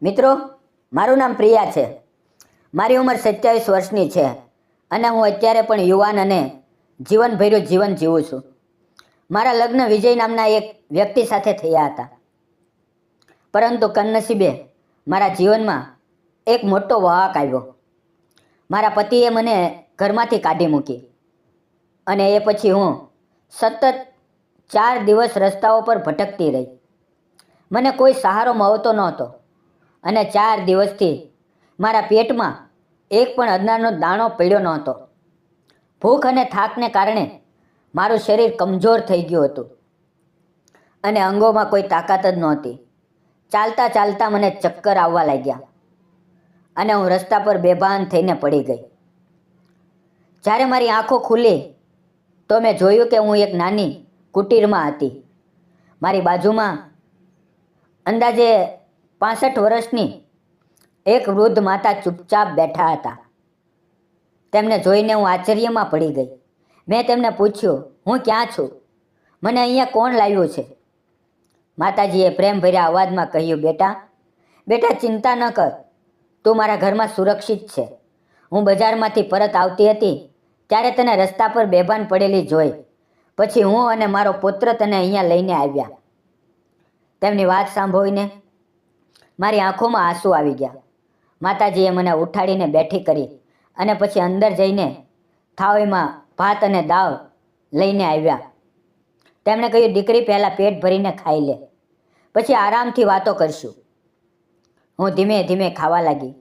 મિત્રો, મારું નામ પ્રિયા છે. મારી ઉંમર 27 વર્ષની છે અને હું અત્યારે પણ યુવાન અને જીવનભર્યું જીવન જીવું છું. મારા લગ્ન વિજય નામના એક વ્યક્તિ સાથે થયા હતા, પરંતુ કમનસીબે મારા જીવનમાં એક મોટો વાહક આવ્યો. મારા પતિએ મને ઘરમાંથી કાઢી મૂકી અને એ પછી હું સતત 4 દિવસ રસ્તાઓ પર ભટકતી રહી. મને કોઈ સહારો મળતો નહોતો અને 4 દિવસથી મારા પેટમાં એક પણ અનાજનો દાણો પડ્યો નહોતો. ભૂખ અને થાકને કારણે મારું શરીર કમજોર થઈ ગયું હતું અને અંગોમાં કોઈ તાકાત જ નહોતી. ચાલતા ચાલતા મને ચક્કર આવવા લાગ્યા અને હું રસ્તા પર બેભાન થઈને પડી ગઈ. જ્યારે મારી આંખો ખુલી તો મેં જોયું કે હું એક નાની કુટીરમાં હતી. મારી બાજુમાં અંદાજે 65 વર્ષની એક વૃદ્ધ માતા ચૂપચાપ બેઠા હતા. તેમને જોઈને હું આશ્ચર્યમાં પડી ગઈ. મેં તેમને પૂછ્યું, હું ક્યાં છું? મને અહીંયા કોણ લાવ્યું છે? માતાજીએ પ્રેમભર્યા અવાજમાં કહ્યું, બેટા ચિંતા ન કર, તું મારા ઘરમાં સુરક્ષિત છે. હું બજારમાંથી પરત આવતી હતી ત્યારે તને રસ્તા પર બેભાન પડેલી જોઈ. પછી હું અને મારો પુત્ર તને અહીંયા લઈને આવ્યા. તેમની વાત સાંભળીને મારી આંખોમાં આંસુ આવી ગયા. માતાજીએ મને ઉઠાડીને બેઠી કરી અને પછી અંદર જઈને થાળીમાં ભાત અને દાળ લઈને આવ્યા. તેમણે કહ્યું, દીકરી, પહેલાં પેટ ભરીને ખાઈ લે, પછી આરામથી વાતો કરશું. હું ધીમે ધીમે ખાવા લાગી.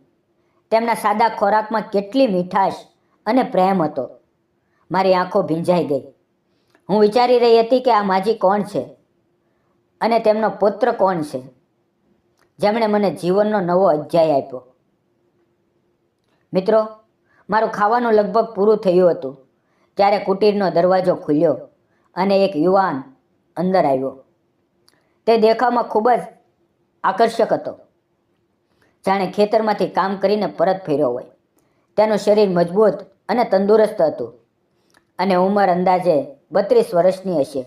તેમના સાદા ખોરાકમાં કેટલી મીઠાશ અને પ્રેમ હતો. મારી આંખો ભીંજાઈ ગઈ. હું વિચારી રહી હતી કે આ માજી કોણ છે અને તેમનો પુત્ર કોણ છે, જેમણે મને જીવનનો નવો અધ્યાય આપ્યો. મિત્રો, મારું ખાવાનું લગભગ પૂરું થયું હતું ત્યારે કુટીરનો દરવાજો ખુલ્યો અને એક યુવાન અંદર આવ્યો. તે દેખાવમાં ખૂબ જ આકર્ષક હતો, જાણે ખેતરમાંથી કામ કરીને પરત ફર્યો હોય. તેનું શરીર મજબૂત અને તંદુરસ્ત હતું અને ઉંમર અંદાજે 32 વર્ષની હશે.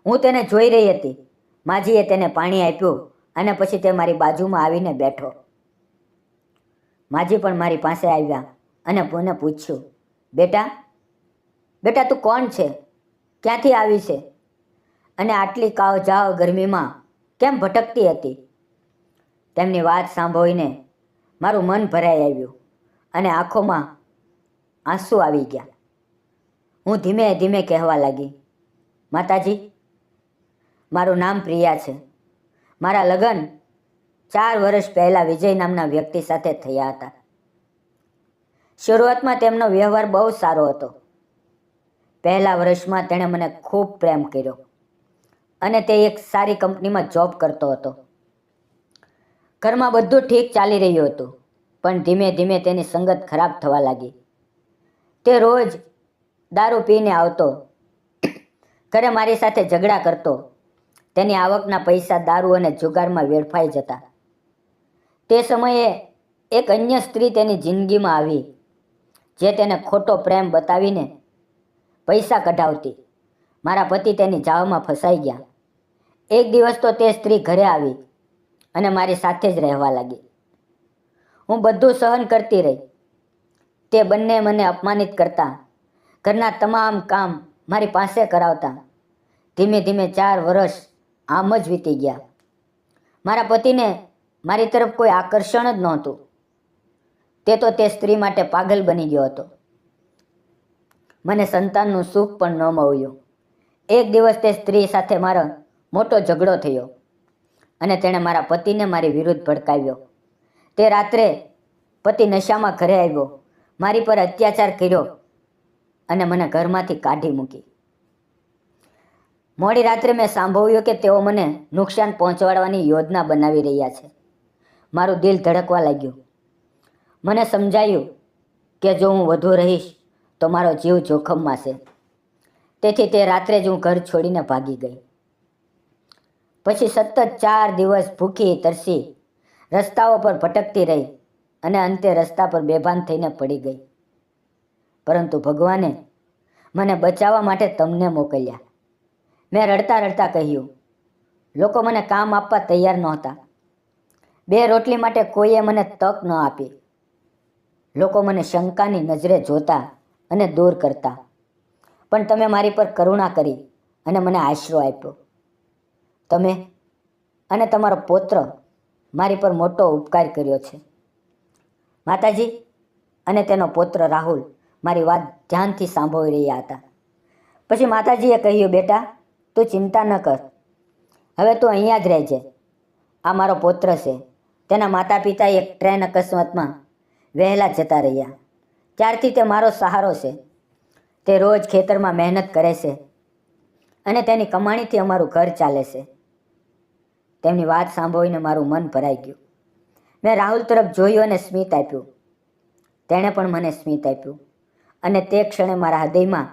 હું તેને જોઈ રહી હતી. માજીએ તેને પાણી આપ્યું અને પછી તે મારી બાજુમાં આવીને બેઠો. માજી પણ મારી પાસે આવ્યા અને મને પૂછ્યું, બેટા તું કોણ છે? ક્યાંથી આવી છે? અને આટલી કાવજાવ ગરમીમાં કેમ ભટકતી હતી? તેમની વાત સાંભળીને મારું મન ભરાઈ આવ્યું અને આંખોમાં આંસુ આવી ગયા. હું ધીમે ધીમે કહેવા લાગી, માતાજી, મારું નામ પ્રિયા છે. મારા લગ્ન 4 વર્ષ પહેલાં વિજય નામના વ્યક્તિ સાથે થયા હતા. શરૂઆતમાં તેમનો વ્યવહાર બહુ સારો હતો. પહેલા વર્ષમાં તેણે મને ખૂબ પ્રેમ કર્યો અને તે એક સારી કંપનીમાં જોબ કરતો હતો. ઘરમાં બધું ઠીક ચાલી રહ્યું હતું, પણ ધીમે ધીમે તેની સંગત ખરાબ થવા લાગી. તે રોજ દારૂ પીને આવતો, ઘરે મારી સાથે ઝઘડા કરતો. તેની આવકના પૈસા દારૂ અને જુગારમાં વેડફાઈ જતા. તે સમયે એક અન્ય સ્ત્રી તેની જિંદગીમાં આવી, જે તેને ખોટો પ્રેમ બતાવીને પૈસા કઢાવતી. મારા પતિ તેની જાળમાં ફસાઈ ગયા. એક દિવસ તો તે સ્ત્રી ઘરે આવી અને મારી સાથે જ રહેવા લાગી. હું બધું સહન કરતી રહી. તે બંને મને અપમાનિત કરતા, ઘરના તમામ કામ મારી પાસે કરાવતા. ધીમે ધીમે 4 વર્ષ આમ જ વીતી ગયા. મારા પતિને મારી તરફ કોઈ આકર્ષણ જ નહોતું. તે સ્ત્રી માટે પાગલ બની ગયો હતો. મને સંતાનનું સુખ પણ ન મળ્યું. એક દિવસ તે સ્ત્રી સાથે મારો મોટો ઝઘડો થયો અને તેણે મારા પતિને મારી વિરુદ્ધ ભડકાવ્યો. તે રાત્રે પતિ નશામાં ઘરે આવ્યો, મારી પર અત્યાચાર કર્યો અને મને ઘરમાંથી કાઢી મૂકી. મોડી રાત્રે મેં સાંભળ્યું કે તેઓ મને નુકસાન પહોંચાડવાની યોજના બનાવી રહ્યા છે. મારું દિલ ધડકવા લાગ્યું. મને સમજાયું કે જો હું વધુ રહીશ તો મારો જીવ જોખમમાં છે. તેથી તે રાત્રે જ હું ઘર છોડીને ભાગી ગઈ. પછી સતત 4 દિવસ ભૂખી તરસી રસ્તાઓ પર ભટકતી રહી અને અંતે રસ્તા પર બેભાન થઈને પડી ગઈ. પરંતુ ભગવાને મને બચાવવા માટે તમને મોકલ્યા. મેં રડતા રડતા કહ્યું, લોકો મને કામ આપવા તૈયાર નહોતા. 2 રોટલી માટે કોઈએ મને તક ન આપી. લોકો મને શંકાની નજરે જોતા અને દૂર કરતા, પણ તમે મારી પર કરુણા કરી અને મને આશરો આપ્યો. તમે અને તમારો પુત્ર મારી પર મોટો ઉપકાર કર્યો છે. માતાજી અને તેનો પુત્ર રાહુલ મારી વાત ધ્યાનથી સાંભળી રહ્યા હતા. પછી માતાજીએ કહ્યું, બેટા, તું ચિંતા ન કર. હવે તું અહીંયા જ રહેજે. આ મારો પુત્ર છે. તેના માતા પિતા એક ટ્રેન અકસ્માતમાં વહેલા જતા રહ્યા. ત્યારથી તે મારો સહારો છે. તે રોજ ખેતરમાં મહેનત કરે છે અને તેની કમાણીથી અમારું ઘર ચાલે છે. તેમની વાત સાંભળીને મારું મન ભરાઈ ગયું. મેં રાહુલ તરફ જોયું અને સ્મિત આપ્યું. તેણે પણ મને સ્મિત આપ્યું અને તે ક્ષણે મારા હૃદયમાં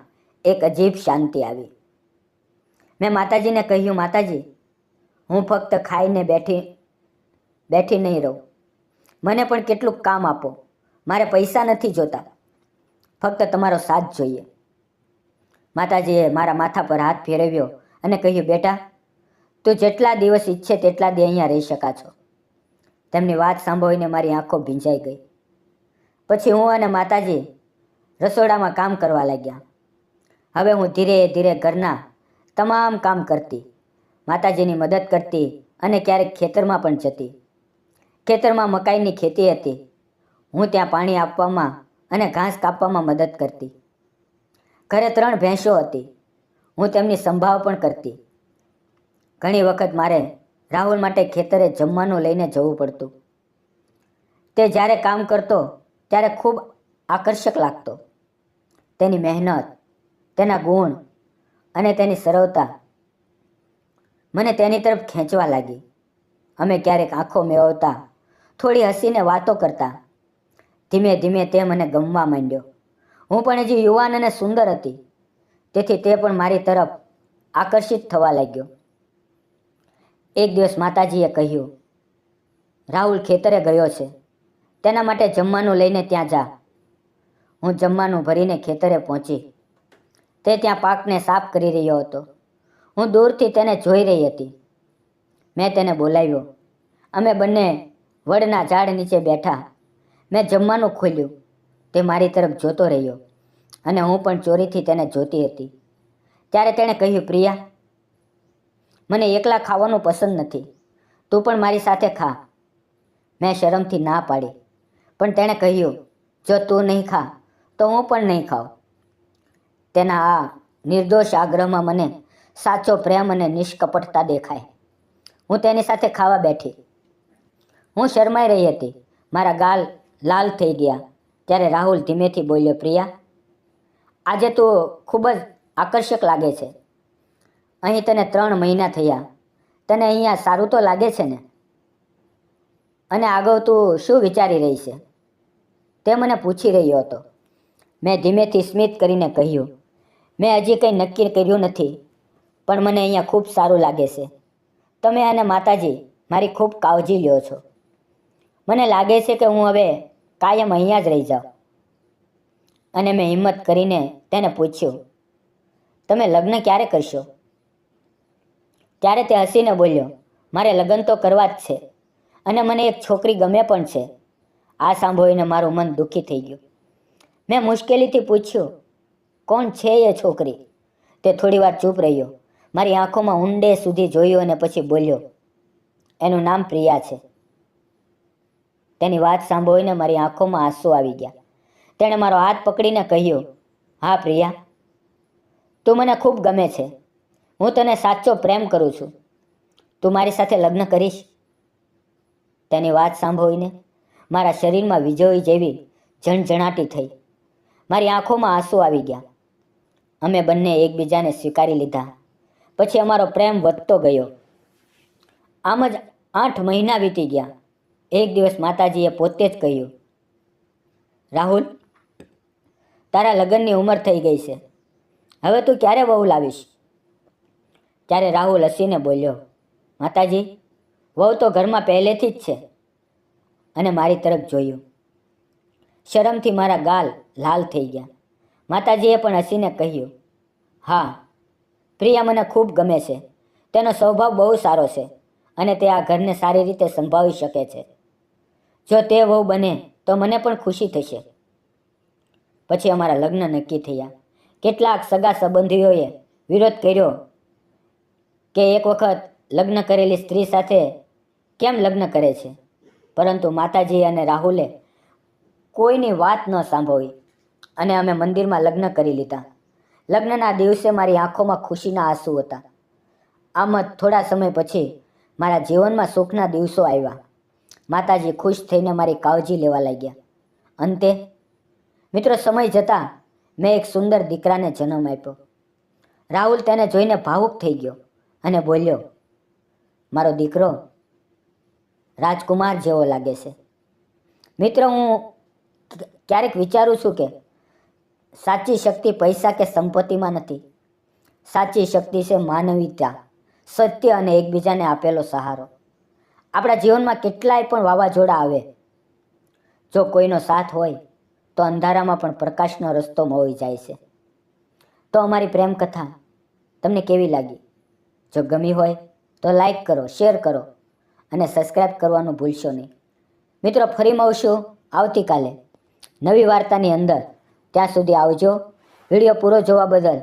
એક અજીબ શાંતિ આવી. મેં માતાજીને કહ્યું, માતાજી, હું ફક્ત ખાઈને બેઠી નહીં રહું. મને પણ કેટલુંક કામ આપો. મારે પૈસા નથી જોતા, ફક્ત તમારો સાથ જોઈએ. માતાજીએ મારા માથા પર હાથ ફેરવ્યો અને કહ્યું, બેટા, તું જેટલા દિવસ ઈચ્છે તેટલા દી અહીંયા રહી શકા છો. તેમની વાત સાંભળીને મારી આંખો ભીંજાઈ ગઈ. પછી હું અને માતાજી રસોડામાં કામ કરવા લાગ્યા. હવે હું ધીરે ધીરે ઘરના તમામ કામ કરતી, માતાજીની મદદ કરતી અને ક્યારેક ખેતરમાં પણ જતી. ખેતરમાં મકાઈની ખેતી હતી. હું ત્યાં પાણી આપવામાં અને ઘાસ કાપવામાં મદદ કરતી. ઘરે 3 ભેંસો હતી. હું તેમની સંભાળ પણ કરતી. ઘણી વખત મારે રાહુલ માટે ખેતરે જમવાનું લઈને જવું પડતું. તે જ્યારે કામ કરતો ત્યારે ખૂબ આકર્ષક લાગતો. તેની મહેનત, તેના ગુણ અને તેની સરળતા મને તેની તરફ ખેંચવા લાગી. અમે ક્યારેક આંખો મેળવતા, થોડી હસીને વાતો કરતા. ધીમે ધીમે તે મને ગમવા માંડ્યો. હું પણ હજી યુવાન અને સુંદર હતી, તેથી તે પણ મારી તરફ આકર્ષિત થવા લાગ્યો. એક દિવસ માતાજીએ કહ્યું, રાહુલ ખેતરે ગયો છે, તેના માટે જમવાનું લઈને ત્યાં જા. હું જમવાનું ભરીને ખેતરે પહોંચી. તે ત્યાં પાકને સાફ કરી રહ્યો હતો. હું દૂરથી તેને જોઈ રહી હતી. મેં તેને બોલાવ્યો. અમે બંને વડના ઝાડ નીચે બેઠા. મેં જમવાનું ખોલ્યું. તે મારી તરફ જોતો રહ્યો અને હું પણ ચોરીથી તેને જોતી હતી. ત્યારે તેણે કહ્યું, પ્રિયા, મને એકલા ખાવાનું પસંદ નથી. તું પણ મારી સાથે ખા. મેં શરમથી ના પાડી, પણ તેણે કહ્યું, જો તું નહીં ખા તો હું પણ નહીં ખાઉં. તેના આ નિર્દોષ આગ્રહમાં મને સાચો પ્રેમ અને નિષ્કપટતા દેખાય. હું તેની સાથે ખાવા બેઠી. હું શરમાઈ રહી હતી. મારા ગાલ લાલ થઈ ગયા. ત્યારે રાહુલ ધીમેથી બોલ્યો, પ્રિયા, આજે તું ખૂબ જ આકર્ષક લાગે છે. અહીં તને 3 મહિના થયા. તને અહીંયા સારું તો લાગે છે ને? અને આગળ તું શું વિચારી રહી છે? તે મને પૂછી રહ્યો હતો. મેં ધીમેથી સ્મિત કરીને કહ્યું, મેં હજી કંઈ નક્કી કર્યું નથી, પણ મને અહીંયા ખૂબ સારું લાગે છે. તમે અને માતાજી મારી ખૂબ કાળજી લ્યો છો. મને લાગે છે કે હું હવે કાયમ અહીંયા જ રહી જાઉં. અને મેં હિંમત કરીને તેને પૂછ્યું, તમે લગ્ન ક્યારે કરશો? ત્યારે તે હસીને બોલ્યો, મારે લગ્ન તો કરવા જ છે અને મને એક છોકરી ગમે પણ છે. આ સાંભળીને મારું મન દુઃખી થઈ ગયું. મેં મુશ્કેલીથી પૂછ્યું, કોણ છે એ છોકરી? તે થોડીવાર ચૂપ રહ્યો. મારી આંખોમાં ઊંડે સુધી જોયું અને પછી બોલ્યો, એનું નામ પ્રિયા છે. તેની વાત સાંભળીને મારી આંખોમાં આંસુ આવી ગયા. તેણે મારો હાથ પકડીને કહ્યું, હા પ્રિયા, તું મને ખૂબ ગમે છે. હું તને સાચો પ્રેમ કરું છું. તું મારી સાથે લગ્ન કરીશ? તેની વાત સાંભળીને મારા શરીરમાં વીજળી જેવી ઝણઝણાટી થઈ. મારી આંખોમાં આંસુ આવી ગયા. અમે બંને એકબીજાને સ્વીકારી લીધા. પછી અમારો પ્રેમ વધતો ગયો. આમ જ 8 મહિના વીતી ગયા. એક દિવસ માતાજીએ પોતે જ કહ્યું, રાહુલ, તારા લગ્નની ઉંમર થઈ ગઈ છે. હવે તું ક્યારે વહુ લાવીશ? ત્યારે રાહુલ હસીને બોલ્યો, માતાજી, વહુ તો ઘરમાં પહેલેથી જ છે. અને મારી તરફ જોયું. શરમથી મારા ગાલ લાલ થઈ ગયા. માતાજીએ પણ હસીને કહ્યું, હા, પ્રિયા મને ખૂબ ગમે છે. તેનો સ્વભાવ બહુ સારો છે અને તે આ ઘરને સારી રીતે સંભાળી શકે છે. જો તે વહુ બને તો મને પણ ખુશી થશે. પછી અમારા લગ્ન નક્કી થયા. કેટલાક સગા સંબંધીઓએ વિરોધ કર્યો કે એક વખત લગ્ન કરેલી સ્ત્રી સાથે કેમ લગ્ન કરે છે, પરંતુ માતાજી અને રાહુલે કોઈની વાત ન સાંભળી અને અમે મંદિરમાં લગ્ન કરી લીધા. લગ્નના દિવસે મારી આંખોમાં ખુશીના આંસુ હતા. આમ જ થોડા સમય પછી મારા જીવનમાં સુખના દિવસો આવ્યા. માતાજી ખુશ થઈને મારી કાળજી લેવા લાગ્યા. અંતે મિત્રો, સમય જતાં મેં એક સુંદર દીકરાને જન્મ આપ્યો. રાહુલ તેને જોઈને ભાવુક થઈ ગયો અને બોલ્યો, મારો દીકરો રાજકુમાર જેવો લાગે છે. મિત્રો, હું ક્યારેક વિચારું છું કે સાચી શક્તિ પૈસા કે સંપત્તિમાં નથી. સાચી શક્તિ છે માનવીયતા, સત્ય અને એકબીજાને આપેલો સહારો. આપણા જીવનમાં કેટલાય પણ વાવાઝોડા આવે, જો કોઈનો સાથ હોય તો અંધારામાં પણ પ્રકાશનો રસ્તો મળી જાય છે. તો અમારી પ્રેમ કથા તમને કેવી લાગી? જો ગમી હોય તો લાઈક કરો, શેર કરો અને સબસ્ક્રાઈબ કરવાનું ભૂલશો નહીં. મિત્રો, ફરી મળશું આવતીકાલે નવી વાર્તાની અંદર. ત્યાં સુધી આવજો. વિડીયો પૂરો જોવા બદલ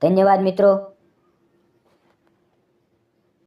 ધન્યવાદ મિત્રો.